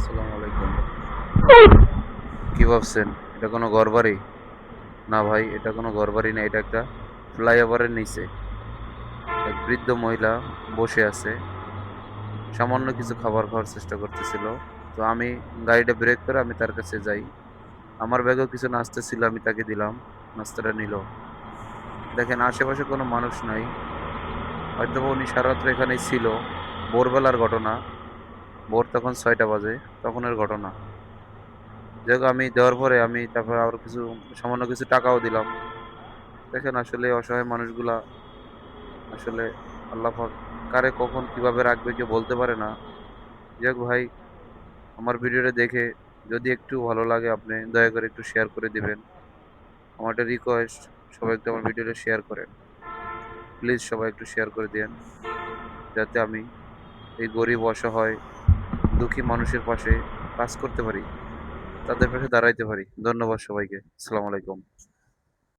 আসসালামু আলাইকুম। কি ভাবছেন এটা কোনো ঘরবাড়ি? না ভাই, এটা কোনো ঘরবাড়ি না, এটা একটা ফ্লাইওভারের নিচে এক বৃদ্ধ মহিলা বসে আছে, সামান্য কিছু খাবার খাওয়ার চেষ্টা করতেছিল। তো আমি গাড়িটা ব্রেক করে আমি তার কাছে যাই। আমার ব্যাগেও কিছু নাস্তা ছিল, আমি তাকে দিলাম, নাস্তাটা নিল। দেখেন আশেপাশে কোনো মানুষ নাই, হয়তো উনি সারা রাত্র এখানেই ছিল। ভোরবেলার ঘটনা, ভোর তখন 6টা বাজে, তখনের ঘটনা। যাই হোক, আমি দেওয়ার পরে আমি তারপর আরো কিছু সামান্য কিছু টাকাও দিলাম। দেখেন আসলে অসহায় মানুষগুলা, আসলে আল্লাহ পাক কারে কখন কিভাবে রাখবে কেউ বলতে পারে না। যাক ভাই, আমার ভিডিওটা দেখে যদি একটু ভালো লাগে আপনি দয়া করে একটু শেয়ার করে দিবেন। আমার একটা রিকোয়েস্ট, সবাই একটু আমার ভিডিওটা শেয়ার করেন। প্লিজ সবাই একটু শেয়ার করে দিয়েন, যাতে আমি এই গরিব অসহায় দুঃখী মানুষের পাশে কাজ করতে পারি, তাদের পাশে দাঁড়াইতে পারি। ধন্যবাদ সবাইকে। আসসালামু আলাইকুম।